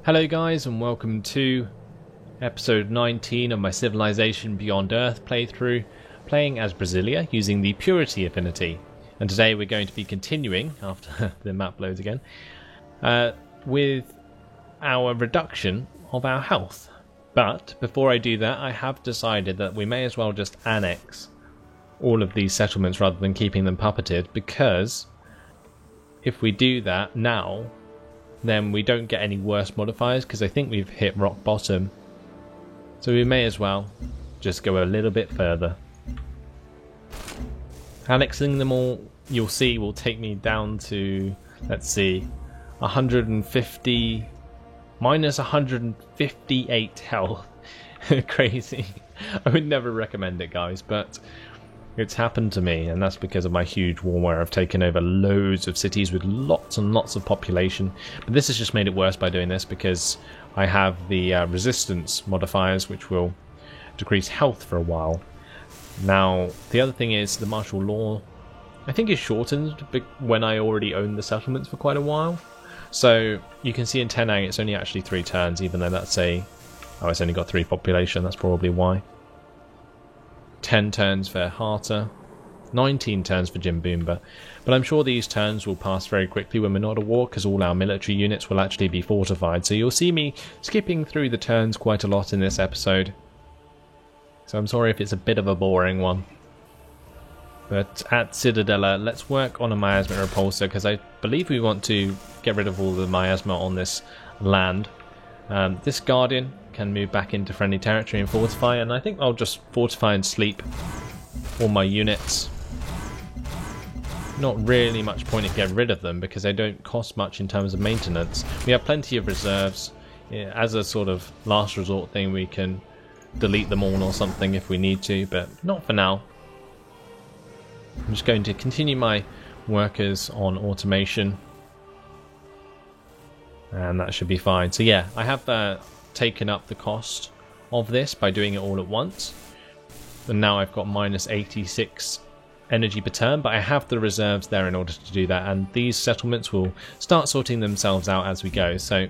Hello guys, and welcome to episode 19 of my Civilization Beyond Earth playthrough, playing as Brasilia using the Purity affinity. And today we're going to be continuing, after the map loads again, with our reduction of our health. But before I do that, I have decided that we may as well just annex all of these settlements rather than keeping them puppeted, because if we do that now, then we don't get any worse modifiers, because I think we've hit rock bottom. So we may as well just go a little bit further. Annexing them all, you'll see, will take me down to, let's see, 150, minus 158 health. Crazy. I would never recommend it, guys, but it's happened to me, and that's because of my huge war where I've taken over loads of cities with lots and lots of population. But this has just made it worse by doing this, because I have the resistance modifiers, which will decrease health for a while. Now, the other thing is the martial law, I think, is shortened when I already own the settlements for quite a while. So you can see in Tenang it's only actually 3 turns, even though that's oh, it's only got 3 population, that's probably why. 10 turns for Harta, 19 turns for Jimboomba, but I'm sure these turns will pass very quickly when we're not at war, because all our military units will actually be fortified, so you'll see me skipping through the turns quite a lot in this episode. So I'm sorry if it's a bit of a boring one. But at Ciudadela, let's work on a miasma repulsor, because I believe we want to get rid of all the miasma on this land. This Guardian can move back into friendly territory and fortify, and I think I'll just fortify and sleep all my units. Not really much point in getting rid of them, because they don't cost much in terms of maintenance. We have plenty of reserves. Yeah, as a sort of last resort thing, we can delete them all or something if we need to, but not for now. I'm just going to continue my workers on automation, and that should be fine. So yeah, I have taken up the cost of this by doing it all at once, and now I've got minus 86 energy per turn, but I have the reserves there in order to do that, and these settlements will start sorting themselves out as we go. So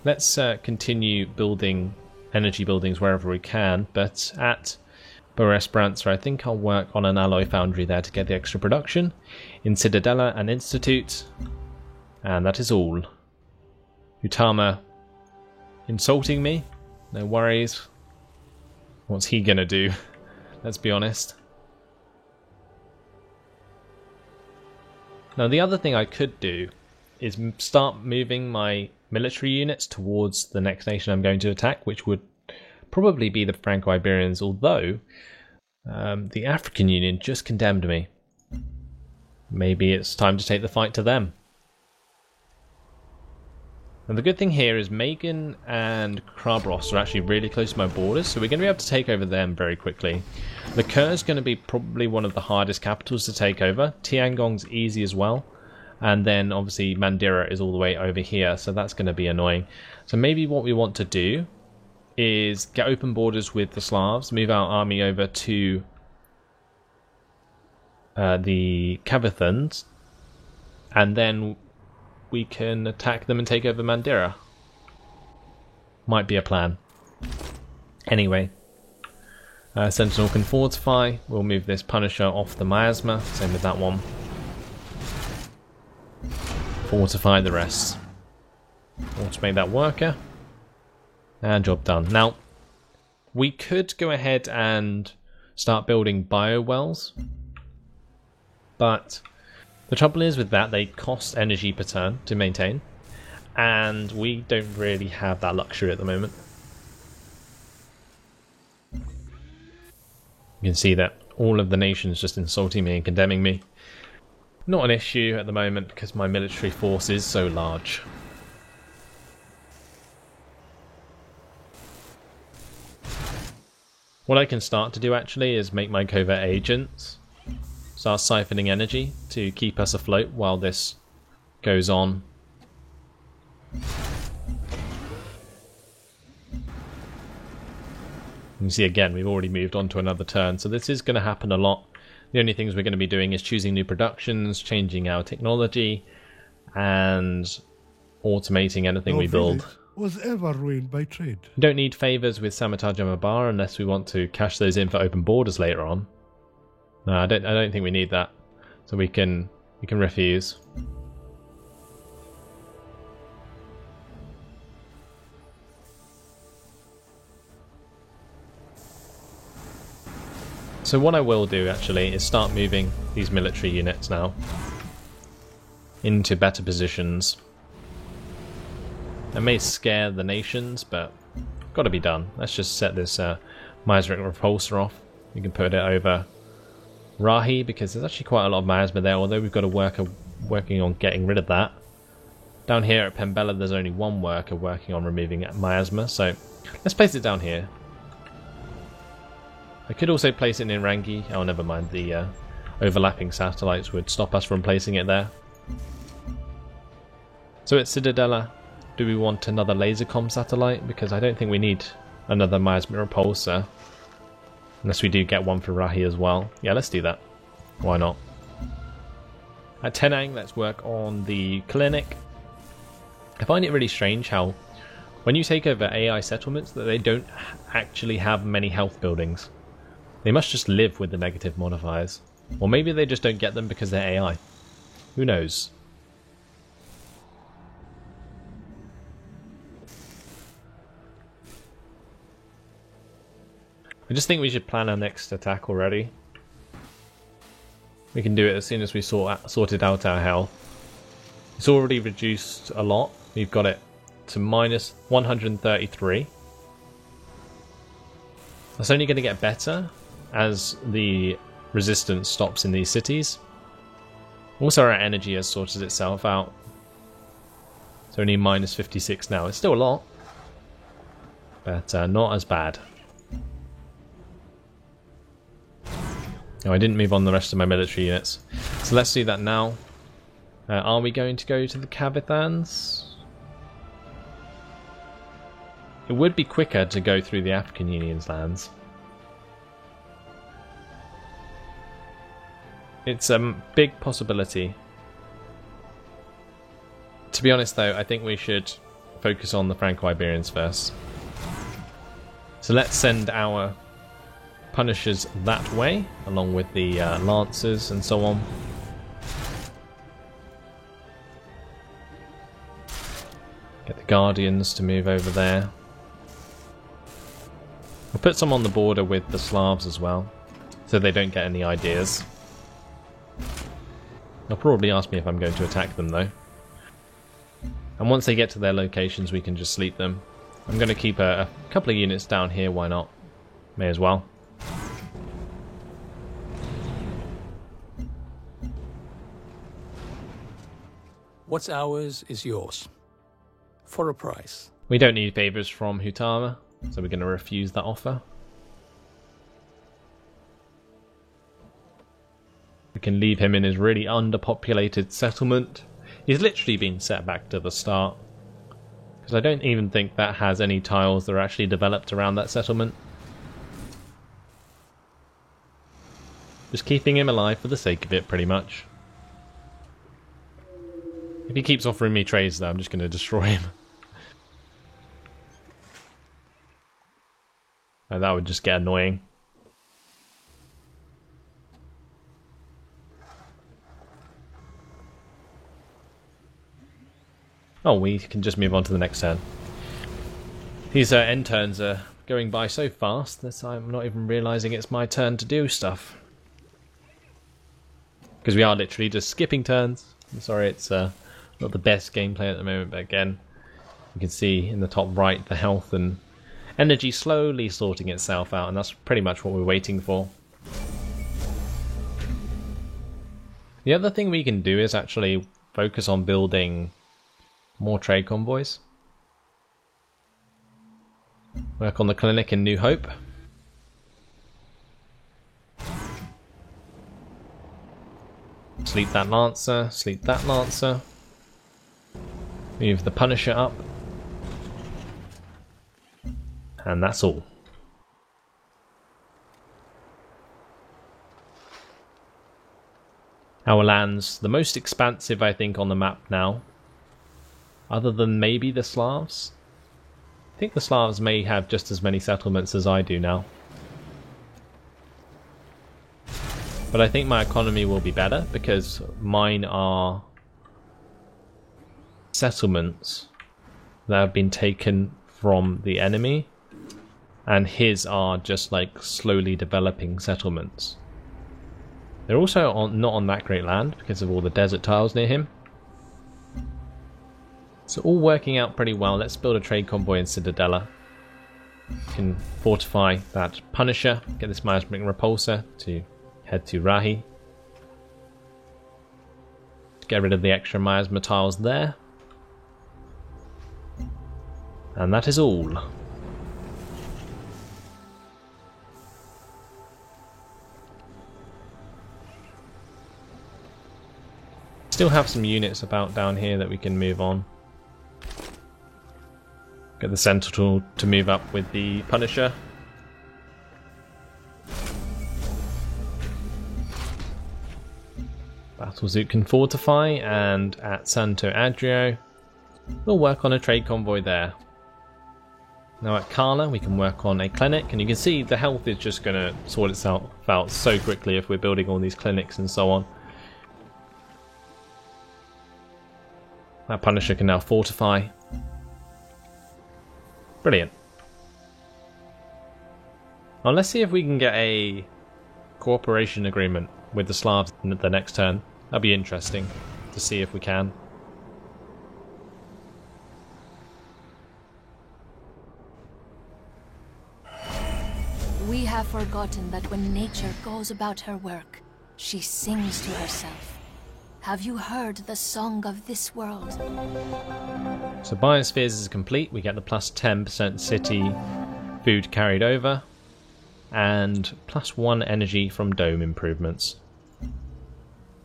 let's continue building energy buildings wherever we can, but at Boa Esperança I think I'll work on an alloy foundry there to get the extra production. In Ciudadela an institute, and that is all. Utama insulting me? No worries. What's he gonna do? Let's be honest. Now the other thing I could do is start moving my military units towards the next nation I'm going to attack, which would probably be the Franco-Iberians, although the African Union just condemned me. Maybe it's time to take the fight to them. And the good thing here is Megan and Krabros are actually really close to my borders, so we're going to be able to take over them very quickly. The Kerr is going to be probably one of the hardest capitals to take over. Tiangong's easy as well. And then obviously Mandira is all the way over here, so that's going to be annoying. So maybe what we want to do is get open borders with the Slavs, move our army over to the Kavathans, and then we can attack them and take over Mandira. Might be a plan. Anyway, Sentinel can fortify. We'll move this Punisher off the miasma. Same with that one. Fortify the rest. Automate that worker. And job done. Now, we could go ahead and start building biowells, but the trouble is with that, they cost energy per turn to maintain, and we don't really have that luxury at the moment. You can see that all of the nations just insulting me and condemning me. Not an issue at the moment because my military force is so large. What I can start to do actually is make my covert agents start siphoning energy to keep us afloat while this goes on. You can see again we've already moved on to another turn, so this is going to happen a lot. The only things we're going to be doing is choosing new productions, changing our technology, and automating anything we build. was ever ruined by trade. We don't need favours with Samataj and Mabar unless we want to cash those in for open borders later on. No, I don't think we need that. So we can refuse. So what I will do actually is start moving these military units now into better positions. That may scare the nations, but got to be done. Let's just set this Miasmic Repulsor off. We can put it over Rahi because there's actually quite a lot of miasma there, although we've got a working on getting rid of that. Down here at Pembella there's only one worker working on removing miasma, so let's place it down here. I could also place it in Rangi. Oh, never mind. The overlapping satellites would stop us from placing it there. So at Cittadella, do we want another Lasercom satellite? Because I don't think we need another Miasmic Repulsor. Unless we do get one for Rahi as well. Yeah, let's do that. Why not? At Tenang, let's work on the clinic. I find it really strange how when you take over AI settlements that they don't actually have many health buildings. They must just live with the negative modifiers. Or maybe they just don't get them because they're AI. Who knows? I just think we should plan our next attack already. We can do it as soon as we sorted out our health. It's already reduced a lot. We've got it to minus 133. That's only going to get better as the resistance stops in these cities. Also our energy has sorted itself out. It's only minus 56 now. It's still a lot, but not as bad. No, I didn't move on the rest of my military units. So let's do that now. Are we going to go to the Kavithans? It would be quicker to go through the African Union's lands. It's a big possibility. To be honest though, I think we should focus on the Franco-Iberians first. So let's send our Punishers that way, along with the Lancers and so on. Get the Guardians to move over there. We'll put some on the border with the Slavs as well, so they don't get any ideas. They'll probably ask me if I'm going to attack them though. And once they get to their locations we can just sleep them. I'm going to keep a couple of units down here, why not? May as well. What's ours is yours. For a price. We don't need favours from Hutama, so we're going to refuse that offer. We can leave him in his really underpopulated settlement. He's literally been set back to the start. Because I don't even think that has any tiles that are actually developed around that settlement. Just keeping him alive for the sake of it, pretty much. If he keeps offering me trades though, I'm just going to destroy him. And that would just get annoying. Oh, we can just move on to the next turn. These end turns are going by so fast that I'm not even realising it's my turn to do stuff. Because we are literally just skipping turns. I'm sorry, it's not the best gameplay at the moment, but again, you can see in the top right the health and energy slowly sorting itself out, and that's pretty much what we're waiting for. The other thing we can do is actually focus on building more trade convoys. Work on the clinic in New Hope. Sleep that Lancer, sleep that Lancer. Move the Punisher up. And that's all. Our land's the most expansive, I think, on the map now. Other than maybe the Slavs. think the Slavs may have just as many settlements as I do now. But I think my economy will be better because mine are settlements that have been taken from the enemy, and his are just like slowly developing settlements. They're also not on that great land because of all the desert tiles near him. So all working out pretty well. Let's build a trade convoy in Cittadella. Can fortify that Punisher, get this miasmic repulsor to head to Rahi. Get rid of the extra miasma tiles there. And that is all. Still have some units about down here that we can move on. Get the Sentinel to move up with the Punisher. Battlezoot can fortify, and at Santo Adrio we'll work on a trade convoy there. Now at Kala we can work on a clinic, and you can see the health is just going to sort itself out so quickly if we're building all these clinics and so on. That Punisher can now fortify. Brilliant. Now let's see if we can get a cooperation agreement with the Slavs in the next turn. That'd be interesting to see if we can. We have forgotten that when nature goes about her work, she sings to herself. Have you heard the song of this world? So Biospheres is complete. We get the plus 10% city food carried over, and plus 1 energy from dome improvements.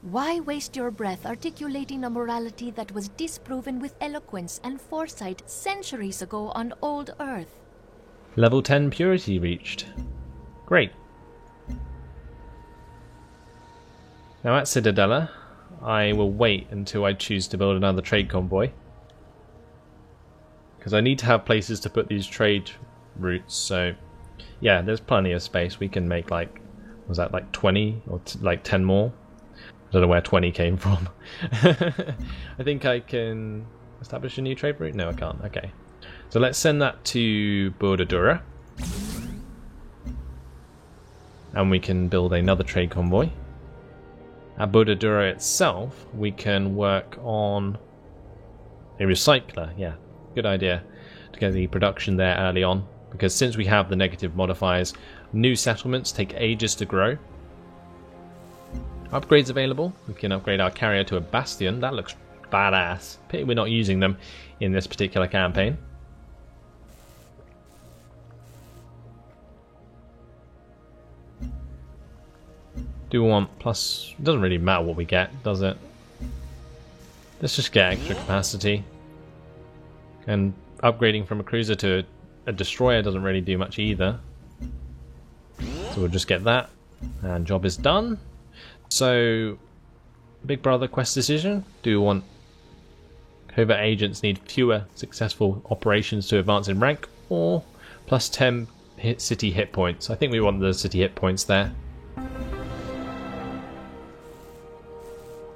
Why waste your breath articulating a morality that was disproven with eloquence and foresight centuries ago on old Earth? Level 10 purity reached. Great. Now at Cittadella, I will wait until I choose to build another trade convoy, because I need to have places to put these trade routes. So yeah, there's plenty of space. We can make like, was that like 20 or like 10 more? I don't know where 20 came from. I think I can establish a new trade route. No, I can't. Okay, so let's send that to Bordadura, and we can build another trade convoy. At Bordadura itself, we can work on a recycler. Yeah, good idea to get the production there early on, because since we have the negative modifiers, new settlements take ages to grow. Upgrades available. We can upgrade our carrier to a bastion. That looks badass. Pity we're not using them in this particular campaign. Do we want plus... It doesn't really matter what we get, does it? Let's just get extra capacity. And upgrading from a cruiser to a destroyer doesn't really do much either. So we'll just get that. And job is done. So, Big Brother quest decision. Do we want covert agents need fewer successful operations to advance in rank, or plus 10 city hit points? I think we want the city hit points there.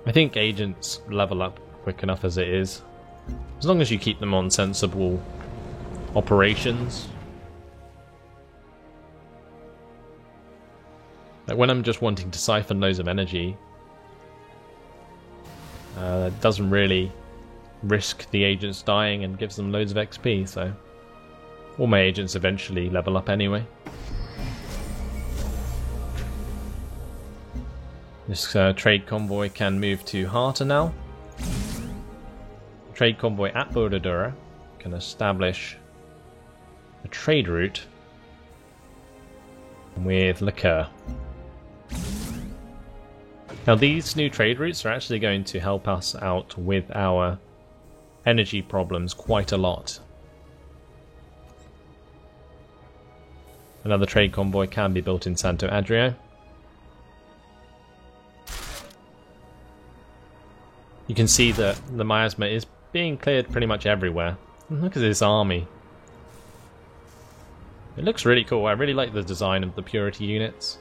I think agents level up quick enough as it is, as long as you keep them on sensible operations. Like when I'm just wanting to siphon loads of energy, it doesn't really risk the agents dying and gives them loads of XP, so all my agents eventually level up anyway. This trade convoy can move to Harta now. Trade convoy at Bordadura can establish a trade route with Liqueur. Now these new trade routes are actually going to help us out with our energy problems quite a lot. Another trade convoy can be built in Santo Adrio. You can see that the miasma is being cleared pretty much everywhere. Look at this army. It looks really cool. I really like the design of the Purity units.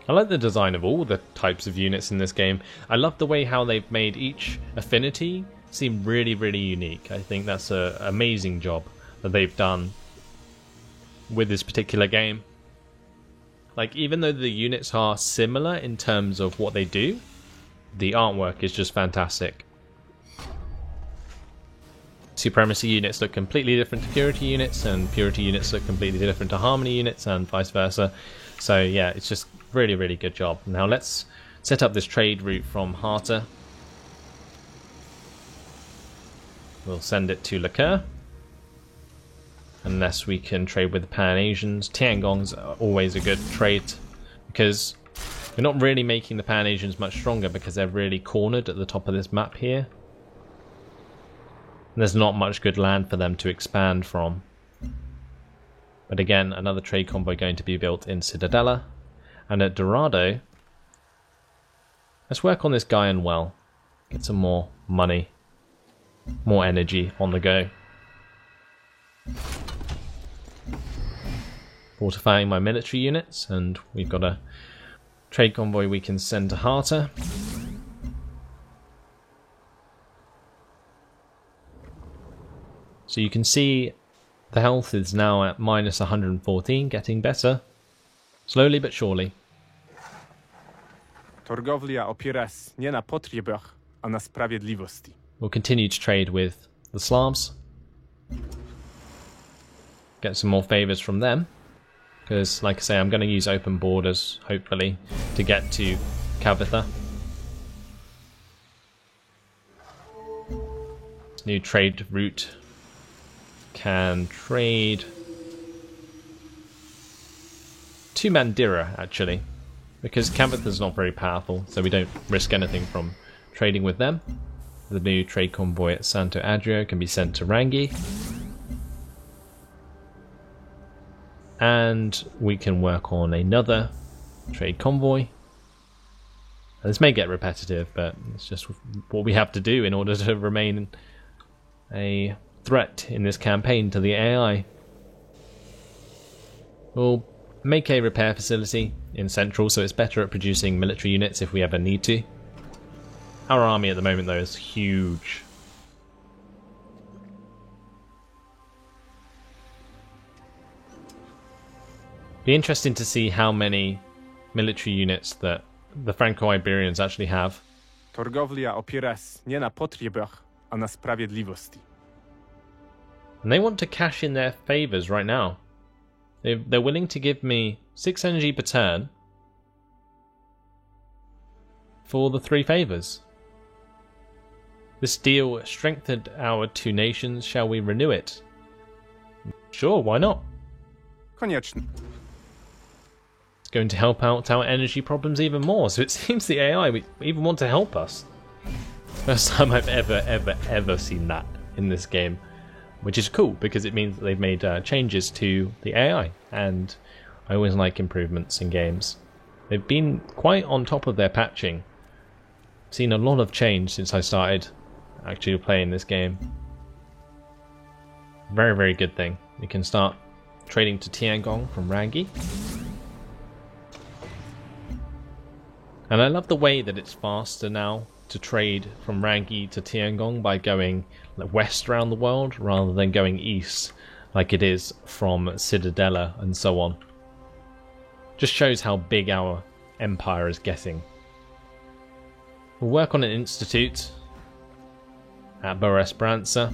I like the design of all the types of units in this game. I love the way how they've made each affinity seem really, really unique. I think that's an amazing job that they've done with this particular game. Like, even though the units are similar in terms of what they do, the artwork is just fantastic. Supremacy units look completely different to Purity units, and Purity units look completely different to Harmony units, and vice versa. So yeah, it's just really, really good job. Now let's set up this trade route from Harta. We'll send it to Liqueur. Unless we can trade with the Pan-Asians. Tiangong's always a good trade, because we're not really making the Pan-Asians much stronger because they're really cornered at the top of this map here. And there's not much good land for them to expand from. But again, another trade convoy going to be built in Ciudadela. And at Dorado, let's work on this Gaian well. Get some more money. More energy on the go. Fortifying my military units, and we've got a trade convoy we can send to Harta. So you can see the health is now at minus 114, getting better. Slowly but surely. Torgowlia opiera się nie na potrzebach, a na sprawiedliwości. We'll continue to trade with the Slavs. Get some more favours from them. Because, like I say, I'm going to use open borders, hopefully, to get to Kavitha. This new trade route can trade to Mandira, actually. Because Kavitha's not very powerful, so we don't risk anything from trading with them. The new trade convoy at Santo Adrio can be sent to Rangi. And we can work on another trade convoy. And this may get repetitive, but it's just what we have to do in order to remain a threat in this campaign to the AI. We'll make a repair facility in Central, so it's better at producing military units if we ever need to. Our army at the moment, though, is huge. Be interesting to see how many military units that the Franco-Iberians actually have. Torgowlia opiera się nie na potrzebach, a na sprawiedliwości. And they want to cash in their favours right now. They're willing to give me 6 energy per turn for the 3 favours. This deal strengthened our 2 nations. Shall we renew it? Sure, why not? Koniecznie. It's going to help out our energy problems even more. So it seems the AI even want to help us. First time I've ever seen that in this game. Which is cool, because it means that they've made changes to the AI. And I always like improvements in games. They've been quite on top of their patching. Seen a lot of change since I started actually playing this game. Very, very good thing. We can start trading to Tiangong from Rangi. And I love the way that it's faster now to trade from Rangi to Tiangong by going west around the world rather than going east like it is from Ciudadela and so on. Just shows how big our empire is getting. We'll work on an institute at Boa Esperança.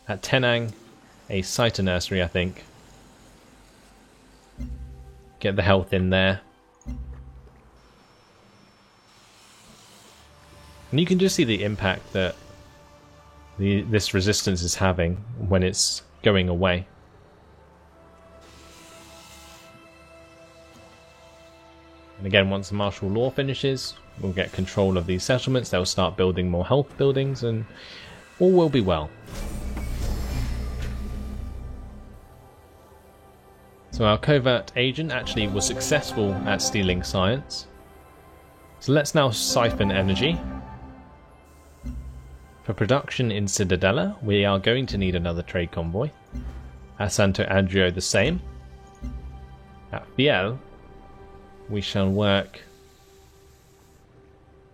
At Tenang, a Scyther nursery, I think. Get the health in there. And you can just see the impact that this resistance is having when it's going away. And again, once the martial law finishes, we'll get control of these settlements. They'll start building more health buildings and all will be well. So our covert agent actually was successful at stealing science. So let's now siphon energy. For production in Ciudadela, we are going to need another trade convoy. At Santo Adrio, the same. at Fiel, we shall work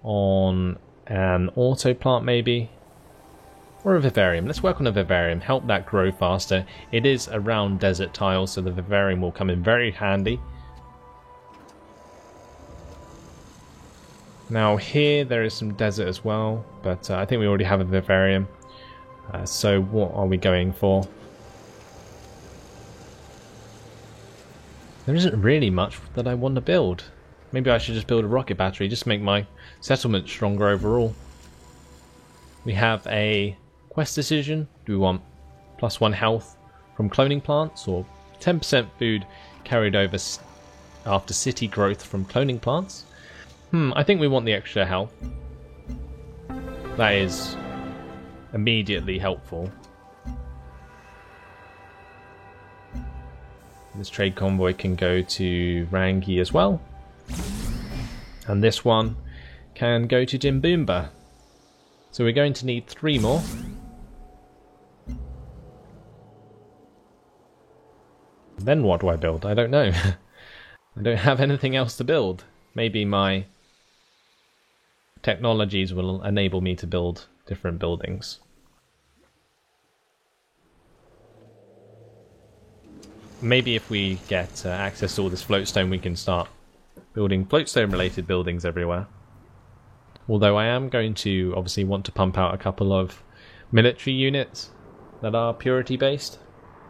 on an auto plant maybe, or a vivarium. Let's work on a vivarium, help that grow faster. It is a round desert tile, so the vivarium will come in very handy. Now here there is some desert as well, but I think we already have a vivarium. So what are we going for? There isn't really much that I want to build. Maybe I should just build a rocket battery, just to make my settlement stronger overall. We have a quest decision. Do we want +1 health from cloning plants, or 10% food carried over after city growth from cloning plants? I think we want the extra health. That is immediately helpful. This trade convoy can go to Rangi as well. And this one can go to Jimboomba. So we're going to need 3 more. Then what do I build? I don't know. I don't have anything else to build. Maybe my technologies will enable me to build different buildings. Maybe if we get access to all this floatstone, we can start building floatstone related buildings everywhere. Although I am going to obviously want to pump out a couple of military units that are purity based,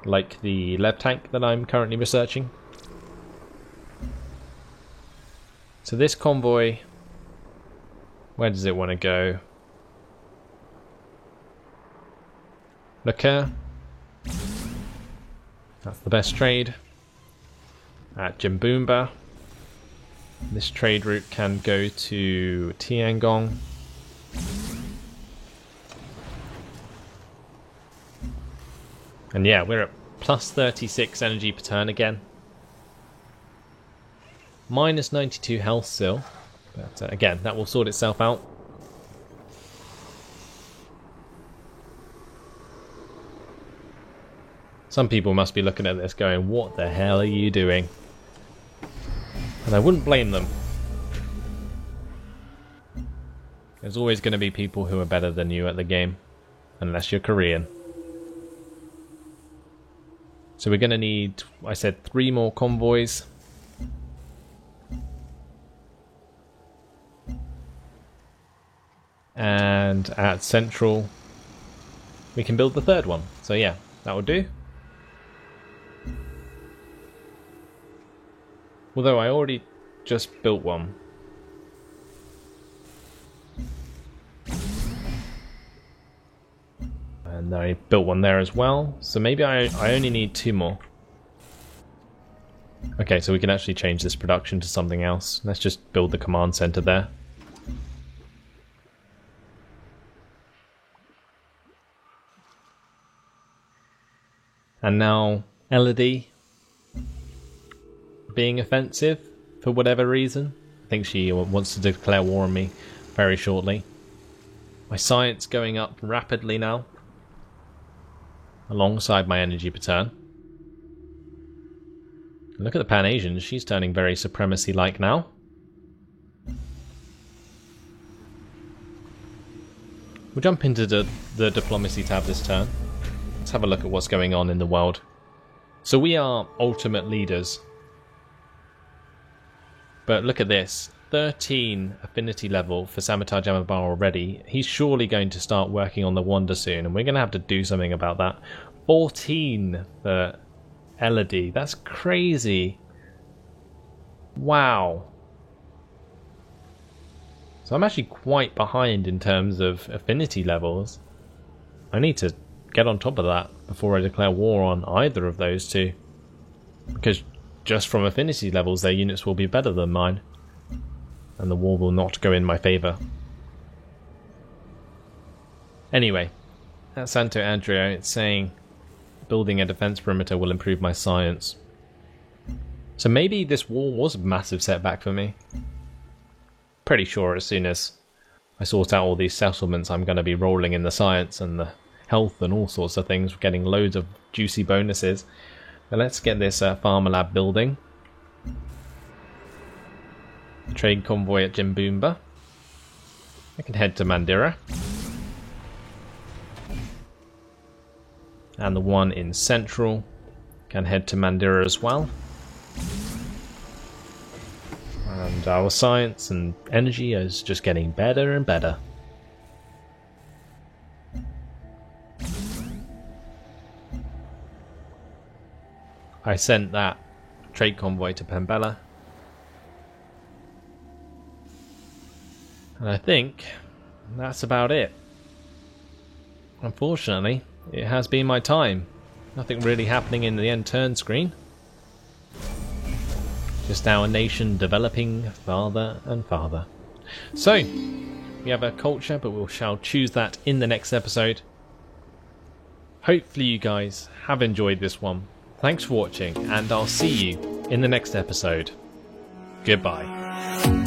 like the Lev tank that I'm currently researching. So this convoy, where does it want to go? Lacquer. That's the best trade. At Jimboomba. This trade route can go to Tiangong. And yeah, we're at +36 energy per turn again. -92 health still. But again, that will sort itself out. Some people must be looking at this going, what the hell are you doing? And I wouldn't blame them. There's always going to be people who are better than you at the game, unless you're Korean. So we're going to need, I said, 3 more convoys. And at Central, we can build the 3rd one. So yeah, that will do. Although I already just built one. And I built one there as well. So maybe I only need 2 more. Okay, so we can actually change this production to something else. Let's just build the command center there. And now Elodie being offensive for whatever reason. I think she wants to declare war on me very shortly. My science going up rapidly now, alongside my energy per turn. Look at the Pan-Asians, she's turning very supremacy-like now. We'll jump into the diplomacy tab this turn. Let's have a look at what's going on in the world. So we are ultimate leaders. But look at this. 13 affinity level for Samutai Jamabar already. He's surely going to start working on the Wonder soon, and we're going to have to do something about that. 14 for Elodie. That's crazy. Wow. So I'm actually quite behind in terms of affinity levels. I need to get on top of that before I declare war on either of those two. Because just from affinity levels, their units will be better than mine. And the war will not go in my favour. Anyway, at Santo Andrea, it's saying building a defence perimeter will improve my science. So maybe this war was a massive setback for me. Pretty sure as soon as I sort out all these settlements, I'm going to be rolling in the science and the health and all sorts of things, getting loads of juicy bonuses. But let's get this Farmer Lab building. trade convoy at Jimboomba. I can head to Mandira. And the one in Central can head to Mandira as well. And our science and energy is just getting better and better. I sent that trade convoy to Pembella. And I think that's about it. Unfortunately, it has been my time. Nothing really happening in the end turn screen. Just our nation developing farther and farther. So, we have a culture, but we shall choose that in the next episode. Hopefully you guys have enjoyed this one. Thanks for watching, and I'll see you in the next episode. Goodbye.